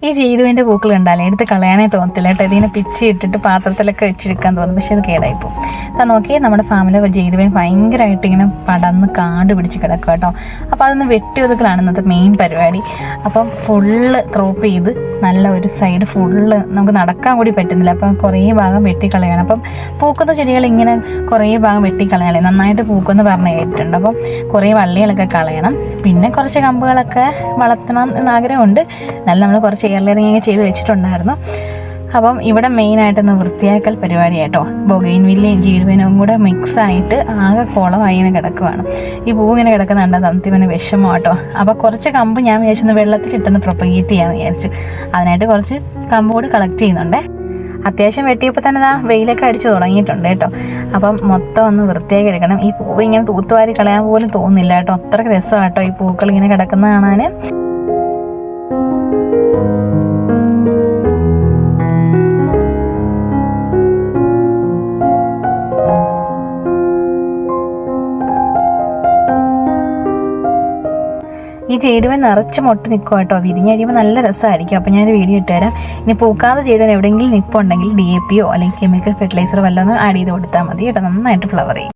ഈ ജെയ്തുവിൻ്റെ പൂക്കൾ കണ്ടാലേ എടുത്ത് കളയാനേ തോന്നത്തില്ല കേട്ടോ. ഇതിനെ പിച്ചി ഇട്ടിട്ട് പാത്രത്തിലൊക്കെ വെച്ചെടുക്കാൻ തോന്നും, പക്ഷെ അത് കേടായിപ്പോവും. അപ്പം നോക്കിയാൽ നമ്മുടെ ഫാമിലെ ജെയ്തുവിന് ഭയങ്കരമായിട്ട് ഇങ്ങനെ പടന്ന് കാട് പിടിച്ച് കിടക്കുക കേട്ടോ. അപ്പോൾ അതൊന്ന് വെട്ടി ഒതുക്കലാണ് ഇന്നത്തെ മെയിൻ പരിപാടി. അപ്പം ഫുള്ള് ക്രോപ്പ് ചെയ്ത് നല്ല ഒരു സൈഡ് ഫുള്ള് നമുക്ക് നടക്കാൻ കൂടി പറ്റുന്നില്ല. അപ്പം കുറേ ഭാഗം വെട്ടിക്കളയണം. അപ്പം പൂക്കുന്ന ചെടികൾ ഇങ്ങനെ കുറേ ഭാഗം വെട്ടിക്കളയാലേ നന്നായിട്ട് പൂക്കുമെന്ന് പറഞ്ഞ് കേട്ടിട്ടുണ്ട്. അപ്പം കുറേ വള്ളികളൊക്കെ കളയണം, പിന്നെ കുറച്ച് കമ്പുകളൊക്കെ വളർത്തണം എന്നാഗ്രഹമുണ്ട്. എന്നാലും നമ്മൾ കുറച്ച് എയർലെയറിങ് ചെയ്ത് വെച്ചിട്ടുണ്ടായിരുന്നു. അപ്പം ഇവിടെ മെയിനായിട്ടൊന്ന് വൃത്തിയാക്കൽ പരിപാടി കേട്ടോ. ബൊഗെയിൻവില്ലയും ജെയ്ഡുവിനും കൂടെ മിക്സായിട്ട് ആകെ കുളമായി ഇങ്ങനെ കിടക്കുവാണ്. ഈ പൂ ഇങ്ങനെ കിടക്കുന്നുണ്ട്, തണുത്തിവന് വിഷമം കേട്ടോ. അപ്പോൾ കുറച്ച് കമ്പ് ഞാൻ വിചാരിച്ചൊന്ന് വെള്ളത്തിലിട്ടൊന്ന് പ്രൊപ്പഗേറ്റ് ചെയ്യാമെന്ന് വിചാരിച്ചു. അതിനായിട്ട് കുറച്ച് കമ്പ് കൂടി കളക്ട് ചെയ്യുന്നുണ്ട്. അത്യാവശ്യം വെട്ടിയപ്പോൾ തന്നെ വെയിലൊക്കെ അടിച്ച് തുടങ്ങിയിട്ടുണ്ട് കേട്ടോ. അപ്പം മൊത്തം ഒന്ന് വൃത്തിയാക്കി എടുക്കണം. ഈ പൂവ് ഇങ്ങനെ തൂത്തുവാരി കളയാൻ പോലും തോന്നുന്നില്ല കേട്ടോ. അത്രയ്ക്ക് രസമാണ് കേട്ടോ ഈ പൂക്കൾ ഇങ്ങനെ കിടക്കുന്ന കാണാൻ. ഈ ജെയ്ഡുവൻ നിറച്ച് മൊട്ട് നിൽക്കും കേട്ടോ. വിരിഞ്ഞഴിയുമ്പോൾ നല്ല രസമായിരിക്കും. അപ്പോൾ ഞാൻ വീഡിയോ ഇട്ട് തരാം. ഇനി പൂക്കാതെ ജെയ്ഡുവൻ എവിടെയെങ്കിലും നിൽപ്പുണ്ടെങ്കിൽ DAP അല്ലെങ്കിൽ കെമിക്കൽ ഫെർട്ടിലൈസർ വല്ലതും ആഡ് ചെയ്ത് കൊടുത്താൽ മതി കേട്ടോ. നന്നായിട്ട് ഫ്ലവർ ചെയ്യും.